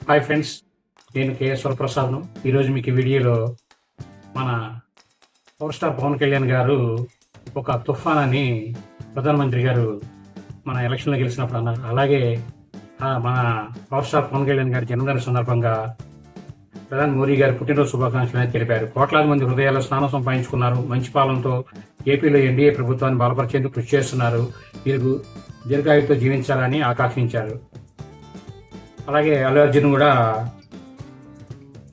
Hi friends, నేను KS వరప్రసాద్ను. ఈరోజు మీకు ఈ వీడియోలో మన పవర్ స్టార్ పవన్ కళ్యాణ్ గారు ఒక తుఫాన్ అని ప్రధానమంత్రి గారు మన ఎలక్షన్లో గెలిచినప్పుడు అన్నారు. అలాగే మన పవర్ స్టార్ పవన్ కళ్యాణ్ గారి జన్మదిన సందర్భంగా ప్రధాని మోదీ గారు పుట్టినరోజు శుభాకాంక్షలు అనేది తెలిపారు. కోట్లాది మంది హృదయాల్లో స్థానం సంపాదించుకున్నారు. మంచి పాలనతో ఏపీలో ఎన్డీఏ ప్రభుత్వాన్ని బలపరిచేందుకు కృషి చేస్తున్నారు. వీరు దీర్ఘాయువుతో జీవించాలని ఆకాంక్షించారు. అలాగే అల్లు అర్జున్ కూడా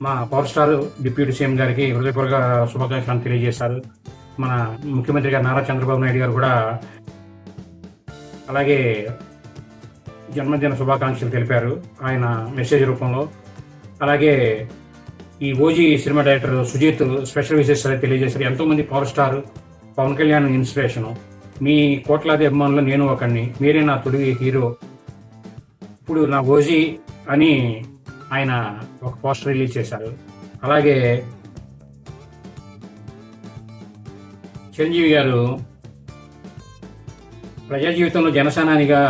మా పవర్ స్టార్ డిప్యూటీ సీఎం గారికి హృదయపూర్వక శుభాకాంక్షలు తెలియజేశారు. మన ముఖ్యమంత్రి గారు నారా చంద్రబాబు నాయుడు గారు కూడా అలాగే జన్మదిన శుభాకాంక్షలు తెలిపారు ఆయన మెసేజ్ రూపంలో. అలాగే ఈ OG cinema director Sujeeth special విశేషాలు తెలియజేశారు. ఎంతోమంది power star Pawan Kalyan inspiration. మీ కోట్లాది అభిమానులు నేను ఒకడిని, మీరే నా తొలి హీరో, ఇప్పుడు నా ఓజీ అని ఆయన ఒక పోస్టర్ రిలీజ్ చేశారు. అలాగే చిరంజీవి గారు ప్రజా జీవితంలో జనసేనానిగా,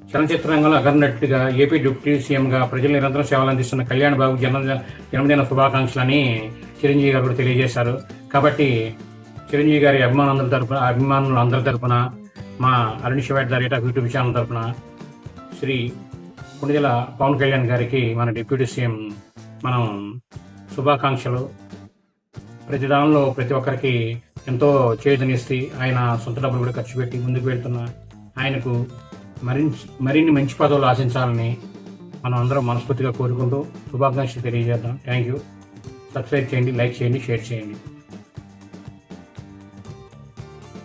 చలనచిత్ర రంగంలో అగర్నట్టుగా, ఏపీ డిప్యూటీ సీఎంగా ప్రజలు నిరంతరం సేవలు అందిస్తున్న కళ్యాణ్ బాబు జన్మదిన శుభాకాంక్షలని చిరంజీవి గారు కూడా తెలియజేశారు. కాబట్టి చిరంజీవి గారి అభిమానులందరి తరపున మా అరుణ్ శివాట్ దారిట యూట్యూబ్ ఛానల్ తరపున శ్రీ కొణిదెల పవన్ కళ్యాణ్ గారికి మన డిప్యూటీ సీఎం మనం శుభాకాంక్షలు. ప్రతి దానిలో ప్రతి ఒక్కరికి ఎంతో చేయూతనిస్తే ఆయన సొంత డబ్బులు కూడా ఖర్చు పెట్టి ముందుకు వెళ్తున్న ఆయనకు మరిన్ని మంచి పదవులు ఆశించాలని మనం అందరం మనస్ఫూర్తిగా కోరుకుంటూ శుభాకాంక్షలు తెలియజేద్దాం. Thank you. సబ్స్క్రైబ్ చేయండి, లైక్ చేయండి, షేర్ చేయండి.